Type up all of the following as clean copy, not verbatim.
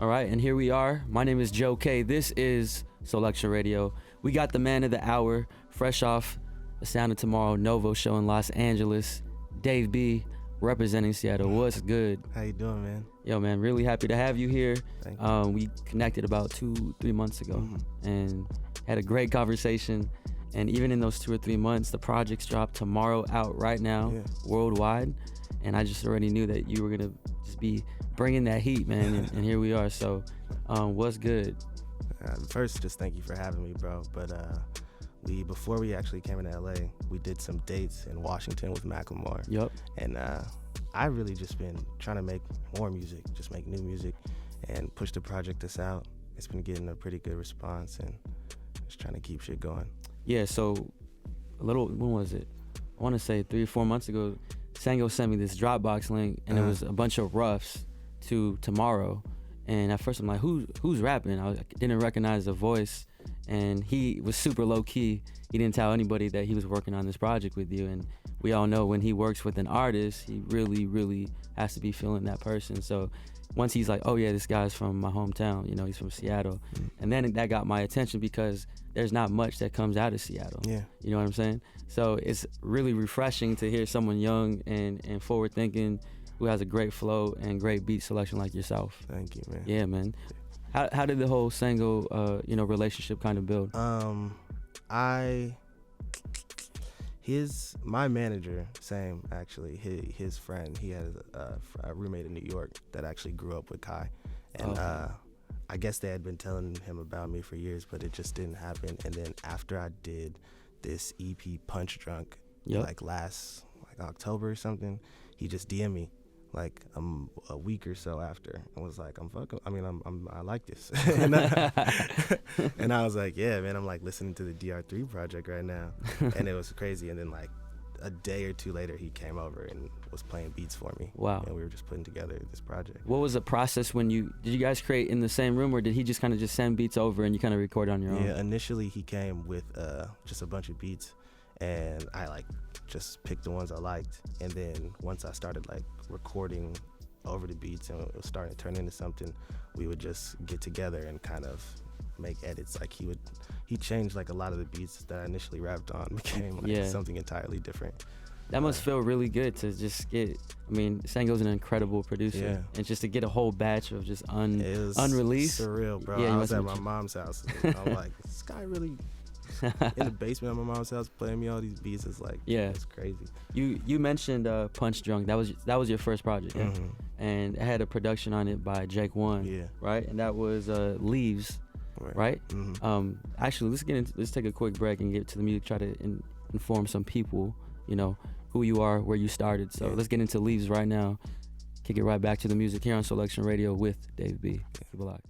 All right, and here we are. My name is Joe K. This is Soulection Radio. We got the man of the hour, fresh off the Sound of Tomorrow Novo show in Los Angeles. Dave B, representing Seattle. What's good? How you doing, man? Yo, man, really happy to have you here. Thank you. We connected about 2-3 months ago and had a great conversation. And even in those 2 or 3 months, the projects dropped tomorrow, out right now, worldwide. And I just already knew that you were gonna just be bringing that heat, man. And here we are. So, what's good? First, just thank you for having me, bro. But before we actually came into LA, we did some dates in Washington with Macklemore. Yep. And I really just been trying to make more music, just make new music, and push the project this out. It's been getting a pretty good response, and just trying to keep shit going. Yeah. So, when was it? I want to say 3 or 4 months ago. Sango sent me this Dropbox link, and it was a bunch of roughs to Tomorrow. And at first I'm like, who's rapping? I didn't recognize the voice, and he was super low key. He didn't tell anybody that he was working on this project with you. And we all know when he works with an artist, he really, really has to be feeling that person. So once he's like, oh yeah, this guy's from my hometown, he's from Seattle. And then that got my attention because there's not much that comes out of Seattle. Yeah. You know what I'm saying? So it's really refreshing to hear someone young and forward thinking who has a great flow and great beat selection like yourself. Thank you, man. Yeah, man. How did the whole Sango relationship kind of build? My manager, same actually, his friend, he has a roommate in New York that actually grew up with Kai, and I guess they had been telling him about me for years, but it just didn't happen. And then after I did this EP Punch Drunk, last October or something, he just DM'd me a week or so after, and was like, I like this. And I was like, yeah, man, I'm listening to the DR3 project right now. And it was crazy. And then a day or two later, he came over and was playing beats for me. Wow. And we were just putting together this project. What was the process did you guys create in the same room, or did he just kind of just send beats over and you kind of record on your own? Yeah, initially he came with just a bunch of beats, and I just picked the ones I liked. And then once I started recording over the beats and it was starting to turn into something, we would just get together and kind of make edits. He changed a lot of the beats that I initially rapped on, became something entirely different. That must feel really good to just get, Sango's an incredible producer. And just to get a whole batch of just unreleased. Surreal, bro. Yeah, I was at my mom's house. I'm like, this guy really in the basement of my mom's house playing me all these beats. It's it's crazy. You mentioned Punch Drunk. That was your first project, yeah? And it had a production on it by Jake One, right? And that was Leaves, right? Actually, let's take a quick break and get to the music. Try to inform some people, who you are, where you started. So let's get into Leaves right now. Kick it right back to the music here on Soulection Radio with Dave B. Keep it locked.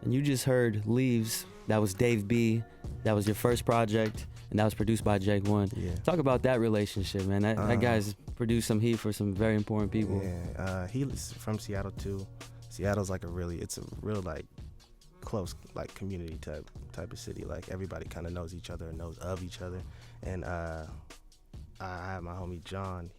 And you just heard Leaves. That was Dave B. That was your first project, and that was produced by Jake One. Yeah. Talk about that relationship, man. That guy's produced some heat for some very important people. Yeah, he's from Seattle too. Seattle's it's a real close community type of city. Everybody kind of knows each other and knows of each other. And I have my homie John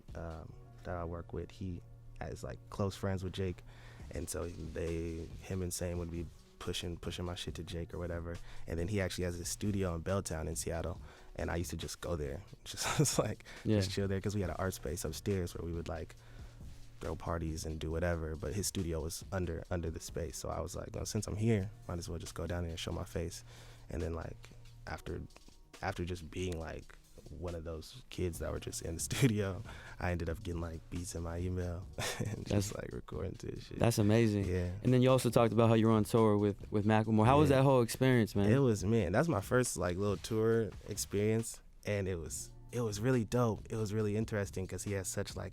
that I work with. He is close friends with Jake, and so him and Sam would be pushing my shit to Jake or whatever. And then he actually has a studio in Belltown in Seattle, and I used to just go there, just chill there, because we had an art space upstairs where we would throw parties and do whatever. But his studio was under the space, so I was like, well, since I'm here, might as well just go down there and show my face. And then after just being one of those kids that were just in the studio, I ended up getting beats in my email and just recording to this shit. That's amazing. Yeah. And then you also talked about how you were on tour with Macklemore. How was that whole experience, man? It was, that's my first little tour experience, and it was really dope. It was really interesting because he has such a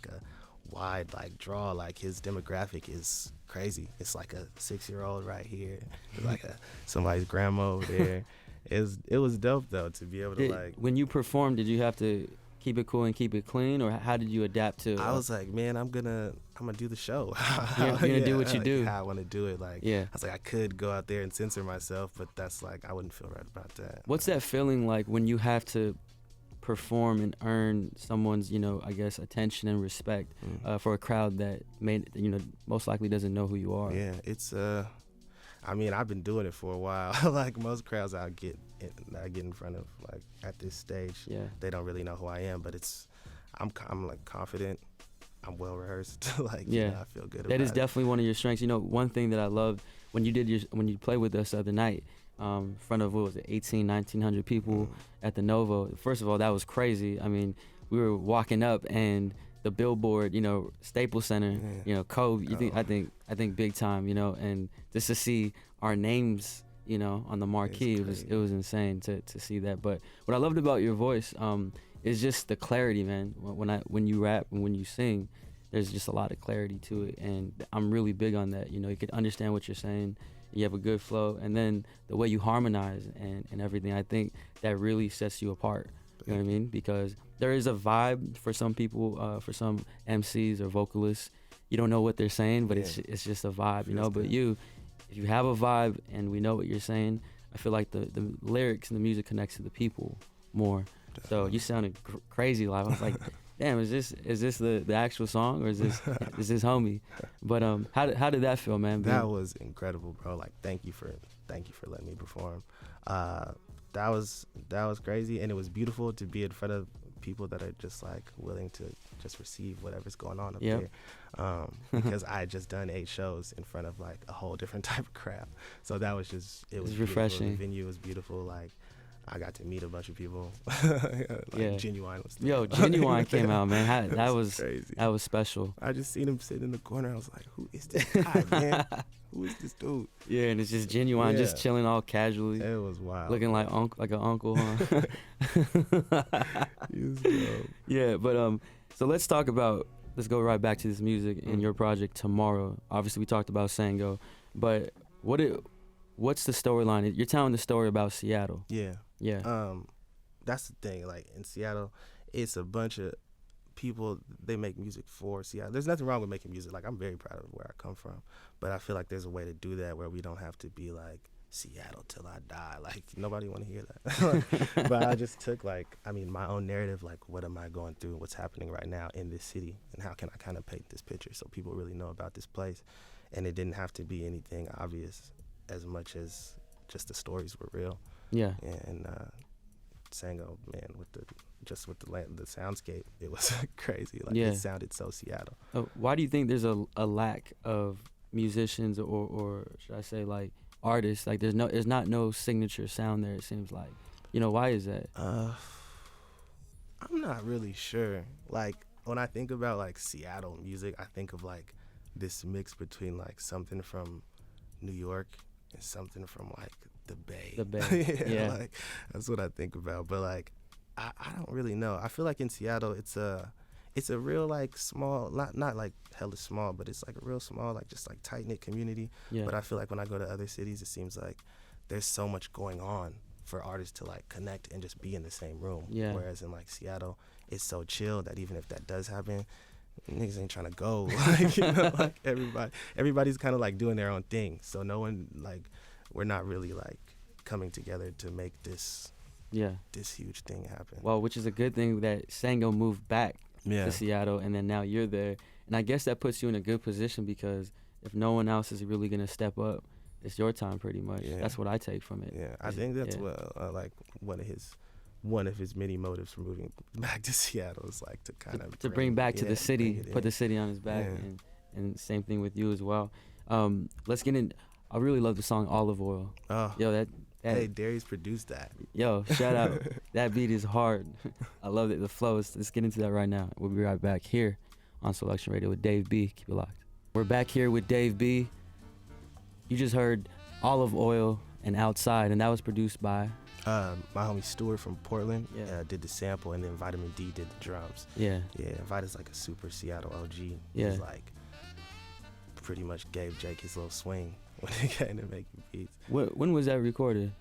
wide draw. His demographic is crazy. It's a 6-year-old right here, somebody's grandma over there. It was dope though to be able to When you performed, did you have to keep it cool and keep it clean, or how did you adapt to? I was like, man, I'm gonna do the show. You're gonna do what you do. How I want to do it. I was I could go out there and censor myself, but that's I wouldn't feel right about that. What's that feeling like when you have to perform and earn someone's, I guess, attention and respect for a crowd that most likely doesn't know who you are? Yeah, it's I mean, I've been doing it for a while. Like most crowds I get in front of, like at this stage, they don't really know who I am, but I'm like confident. I'm well rehearsed. Like, you know, I feel good about it. That is definitely one of your strengths. You know, one thing that I loved when you played with us the other night, in front of, what was it, 1900 people at the Novo. First of all, that was crazy. I mean, we were walking up and the billboard, you know, Staples Center, you know, Cove, I think big time, you know, and just to see our names, you know, on the marquee, it was insane to see that. But what I loved about your voice, is just the clarity, man. When you rap and when you sing, there's just a lot of clarity to it, and I'm really big on that. You know, you could understand what you're saying, you have a good flow, and then the way you harmonize and everything, I think that really sets you apart. You know what I mean? Because there is a vibe for some people, for some MCs or vocalists. You don't know what they're saying, but it's just a vibe, you know. But if you have a vibe and we know what you're saying, I feel like the lyrics and the music connects to the people more. So you sounded crazy live. I was like, damn, is this the actual song, or is this homie? But how did that feel, man? That was incredible, bro. Like, thank you for letting me perform. That was crazy, and it was beautiful to be in front of people that are just like willing to just receive whatever's going on up there. Because I had just done 8 shows in front of like a whole different type of crowd. So that was just it was refreshing. The venue was beautiful. Like, I got to meet a bunch of people. Like Genuine was there. Yo, Genuine came out, man. That was crazy. That was special. I just seen him sitting in the corner. I was like, who is this guy, man? Who is this dude? Yeah, and it's just Genuine, just chilling all casually. It was wild. Looking like an uncle, huh? He was dope. Yeah, but so let's go right back to this music and your project Tomorrow. Obviously, we talked about Sango, but what's the storyline? You're telling the story about Seattle. Yeah. Yeah. That's the thing. Like, in Seattle, it's a bunch of people. They make music for Seattle. There's nothing wrong with making music. Like, I'm very proud of where I come from, but I feel like there's a way to do that where we don't have to be like Seattle till I die. Like, nobody want to hear that. But I just took my own narrative. Like, what am I going through? What's happening right now in this city, and how can I kind of paint this picture so people really know about this place? And it didn't have to be anything obvious, as much as just the stories were real. Yeah. And Sango, man, with the soundscape, it was crazy. Like, it sounded so Seattle. Why do you think there's a lack of musicians or should I say like artists? Like, there's no signature sound there, it seems like. You know, why is that? I'm not really sure. Like, when I think about like Seattle music, I think of like this mix between like something from New York and something from like the Bay. The Bay. Yeah. Like, that's what I think about. But like, I don't really know. I feel like in Seattle, it's a real like small, not like hella small, but it's like a real small, like just like tight knit community. Yeah. But I feel like when I go to other cities, it seems like there's so much going on for artists to like connect and just be in the same room. Yeah. Whereas in like Seattle, it's so chill that even if that does happen, niggas ain't trying to go. Like, you know, like everybody's kind of like doing their own thing. So no one, like, we're not really like coming together to make this huge thing happen. Well, which is a good thing that Sango moved back to Seattle, and then now you're there. And I guess that puts you in a good position, because if no one else is really gonna step up, it's your time pretty much. Yeah. That's what I take from it. Yeah, I think that's what like one of his many motives for moving back to Seattle is like to kind of bring back to the city, put the city on his back, and same thing with you as well. Let's get in. I really love the song Olive Oil. Oh, yo, that hey, Darius produced that. Yo, shout out. That beat is hard. I love it. The flow. Let's get into that right now. We'll be right back here on Soulection Radio with Dave B. Keep it locked. We're back here with Dave B. You just heard Olive Oil and Outside, and that was produced by my homie Stuart from Portland. Did the sample, and then Vitamin D did the drums. Yeah, Vita's like a super Seattle OG. He's like pretty much gave Jake his little swing when he came to making beats. When was that recorded?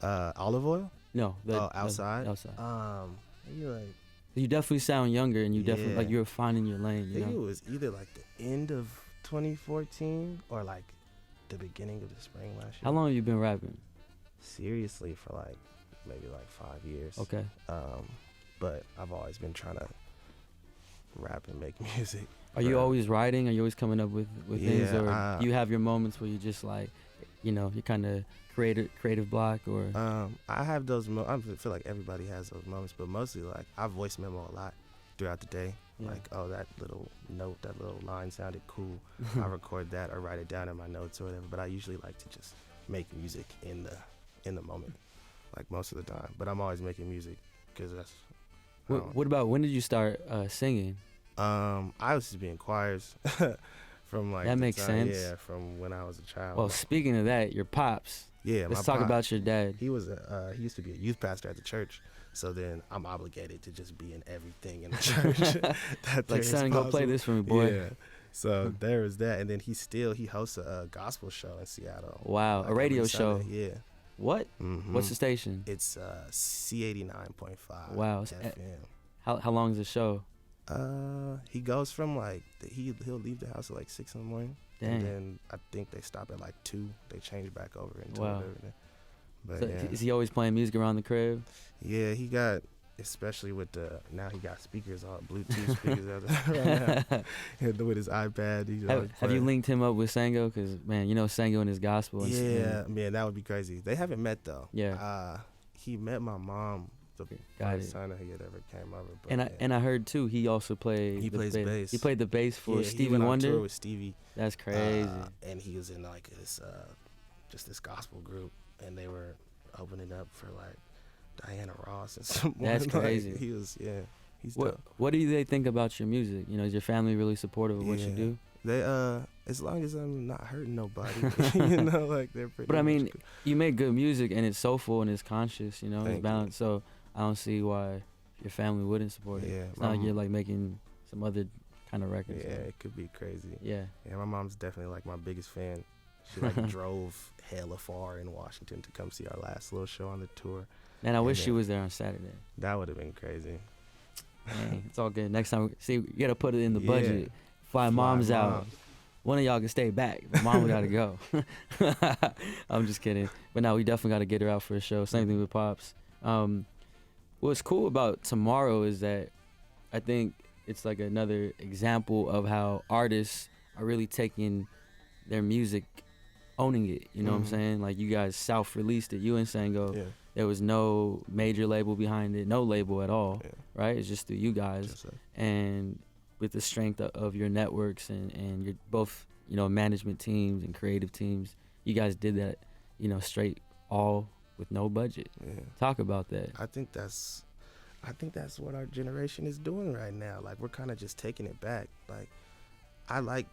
Olive Oil? No. Outside? Outside. You're like, you definitely sound younger, and you definitely like you're finding your lane. I think it was either like the end of 2014 or like the beginning of the spring last year. How long have you been rapping? Seriously, for like maybe like 5 years. Okay. But I've always been trying to rap and make music. Are you always writing? Are you always coming up with things, or do you have your moments where you just like your kind of creative block, or? I have those. I feel like everybody has those moments, but mostly like I voice memo a lot throughout the day. Yeah. Like, oh, that little note, that little line sounded cool. I record that or write it down in my notes or whatever. But I usually like to just make music in the moment, like most of the time. But I'm always making music because that's. What about, when did you start singing? I used to be in choirs from like. That makes sense. Yeah, from when I was a child. Well, speaking of that, your pops. Yeah, let's talk about your dad. He was he used to be a youth pastor at the church. So then I'm obligated to just be in everything in the church. Like, son, go play this for me, boy. Yeah. So there was that, and then he hosts a gospel show in Seattle. Wow, like a radio show. Yeah. What? Mm-hmm. What's the station? It's C89.5. Wow. FM. How long is the show? He goes from like he'll leave the house at like 6 in the morning. Dang. And then I think they stop at like 2. They change back over into everything. But so is he always playing music around the crib? Yeah, he got, especially with now he got speakers, all Bluetooth speakers out there right now. With his iPad. Have you linked him up with Sango? Because, man, Sango and his gospel. Yeah, man, that would be crazy. They haven't met, though. Yeah. He met my mom the first time that he had ever came over. But and I heard, too, he also played He plays bass. He played the bass for Stevie he went Wonder. On tour with Stevie. That's crazy. And he was in like this, just this gospel group. And they were opening up for like Diana Ross and someone. That's crazy. Like, he's dope. What do they think about your music? Is your family really supportive of what you do? They as long as I'm not hurting nobody, like they're pretty. But I mean, you make good music and it's soulful and it's conscious, it's balanced. So I don't see why your family wouldn't support it. Yeah, it's not like you're like making some other kind of records. Yeah, it could be crazy. Yeah. Yeah, my mom's definitely like my biggest fan. She like drove hella far in Washington to come see our last little show on the tour. Man, I wish she was there on Saturday. That would have been crazy. Dang, it's all good. Next time, see, you gotta put it in the budget. Fly moms out. One of y'all can stay back, but mom gotta go. I'm just kidding. But no, we definitely gotta get her out for a show. Same thing with Pops. What's cool about tomorrow is that I think it's like another example of how artists are really taking their music, owning it, what I'm saying? Like, you guys self-released it, you and Sango. Yeah. There was no major label behind it, no label at all, right? It's just through you guys. And with the strength of your networks and your both, management teams and creative teams, you guys did that, straight, all with no budget. Yeah. Talk about that. I think that's what our generation is doing right now. Like, we're kind of just taking it back. Like, I like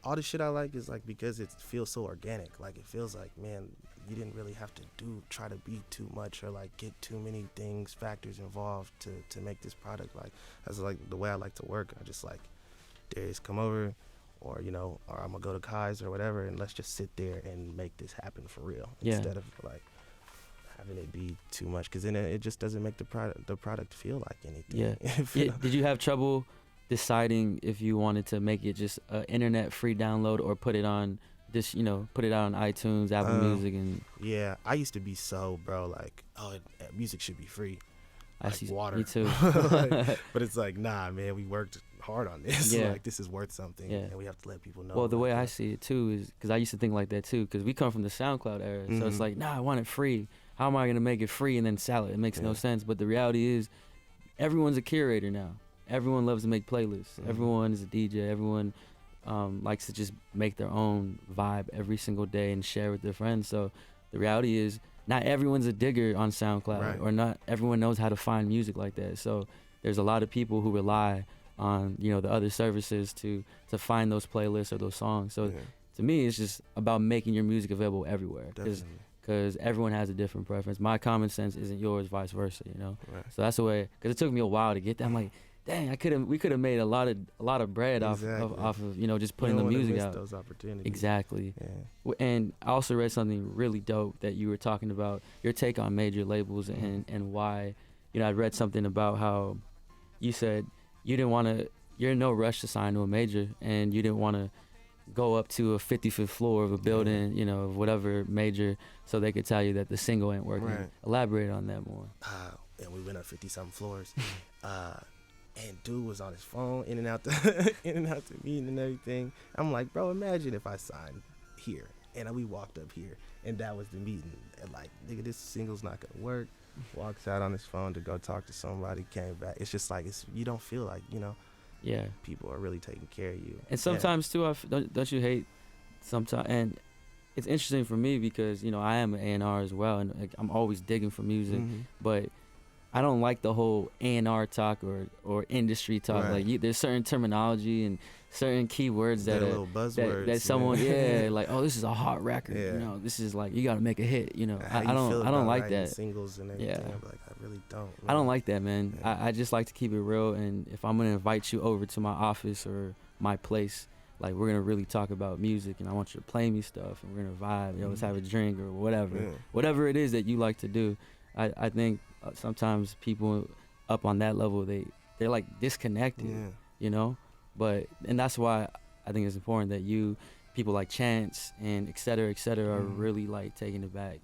all the shit I like is like because it feels so organic. Like, it feels like, man, you didn't really have to try to be too much or like get too many factors involved to make this product. Like, that's like the way I like to work. I just like, Darius, come over, or or I'm gonna go to Kai's or whatever, and let's just sit there and make this happen for real instead of like having it be too much, because then it just doesn't make the product feel like anything. Yeah. Did you have trouble deciding if you wanted to make it just an internet free download or put it on this, put it out on iTunes, Apple Music? And yeah, I used to be like, music should be free. I see water. Me too. But it's like, nah, man, we worked hard on this. Yeah. Like, this is worth something, and we have to let people know. Well, the way I see it too is because I used to think like that too, because we come from the SoundCloud era, so it's like, nah, I want it free. How am I gonna make it free and then sell it? It makes no sense. But the reality is, everyone's a curator now. Everyone loves to make playlists. Everyone is a DJ. Everyone likes to just make their own vibe every single day and share with their friends. So the reality is, not everyone's a digger on SoundCloud, or not everyone knows how to find music like that. So there's a lot of people who rely on the other services to find those playlists or those songs. So to me, it's just about making your music available everywhere. Because everyone has a different preference. My common sense isn't yours, vice versa. So that's the way. Because it took me a while to get that. I'm like, dang, we could have made a lot of bread off of just putting the music out. Those opportunities. Exactly. Yeah. And I also read something really dope that you were talking about your take on major labels and why. I read something about how you said you're in no rush to sign to a major, and you didn't want to go up to a 55th floor of a building, of whatever major, so they could tell you that the single ain't working. Right. Elaborate on that more. And we went up 50-something floors. And dude was on his phone, in and out the meeting and everything. I'm like, bro, imagine if I signed here. And we walked up here, and that was the meeting. And like, nigga, this single's not gonna work. Walks out on his phone to go talk to somebody, came back. It's just like, you don't feel like, people are really taking care of you. And sometimes too, don't you hate sometimes, and it's interesting for me because, I am an A&R as well, and like, I'm always digging for music, but I don't like the whole A&R talk or industry talk. Right. Like there's certain terminology and certain keywords that little buzzwords that someone like, oh, this is a hot record. This is like, you got to make a hit. I don't like that. Singles and everything. I'm like, I really don't. I don't like that, man. I just like to keep it real. And if I'm gonna invite you over to my office or my place, like we're gonna really talk about music, and I want you to play me stuff, and we're gonna vibe. Let's have a drink or whatever it is that you like to do. I think sometimes people up on that level, they're like disconnected, but and that's why I think it's important that people like Chance and et cetera are really like taking it back.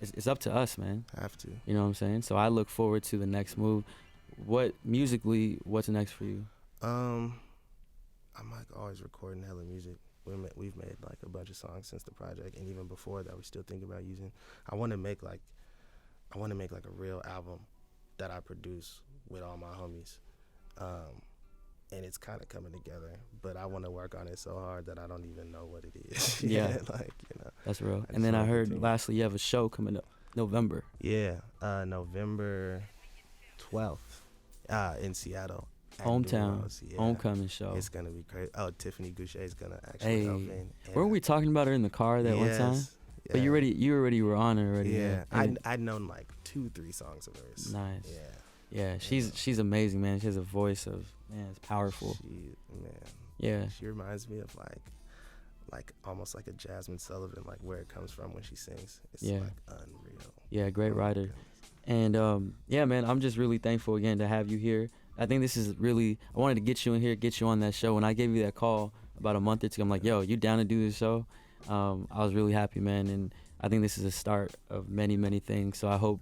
It's up to us, man. Have to. You know what I'm saying? So I look forward to the next move. What's next for you? I'm like always recording hella music. We've made like a bunch of songs since the project, and even before that, we still think about using. I want to make like a real album that I produce with all my homies, and it's kind of coming together. But I want to work on it so hard that I don't even know what it is. Yeah, that's real. And then I heard lastly you have a show coming up November. Yeah, November 12th in Seattle. Hometown, homecoming show. It's gonna be crazy. Oh, Tiffany Goucher is gonna actually help me. Weren't we talking about her in the car that one time? Yeah. But you already were on her already. Yeah, I'd known like 2-3 songs of hers. Nice. Yeah, she's amazing, man. She has a voice it's powerful. She reminds me of like almost like a Jasmine Sullivan, like where it comes from when she sings. It's like unreal. Yeah, great writer. And man, I'm just really thankful again to have you here. I think this is really, I wanted to get you in here, get you on that show. When I gave you that call about a month or two, I'm like, yo, you down to do this show? I was really happy, man. And I think this is a start of many, many things. So I hope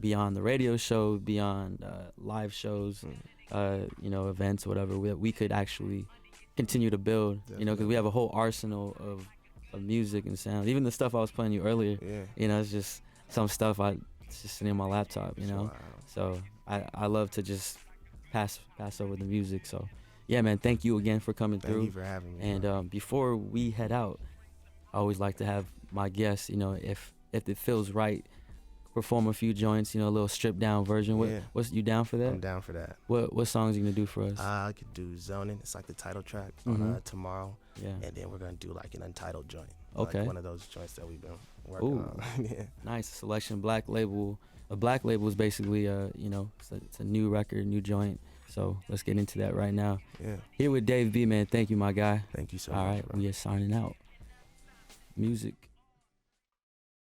beyond the radio show, beyond live shows, events, whatever, we could actually continue to build, because we have a whole arsenal of music and sound. Even the stuff I was playing you earlier, it's just some stuff it's just sitting on my laptop, Wow. So I love to just pass over the music. So yeah, man, thank you again for coming through. Thank you for having me. And before we head out, I always like to have my guests, if it feels right, perform a few joints, a little stripped down version. What's you down for that? I'm down for that. What songs you gonna do for us? I could do Zoning. It's like the title track on tomorrow. Yeah. And then we're gonna do like an untitled joint. Okay. Like one of those joints that we've been working on. Yeah. Nice. Selection Black Label. A Black Label is basically it's a new record, new joint. So let's get into that right now. Yeah. Here with Dave B, man. Thank you, my guy. Thank you so much. All right, bro. we are signing out. Music.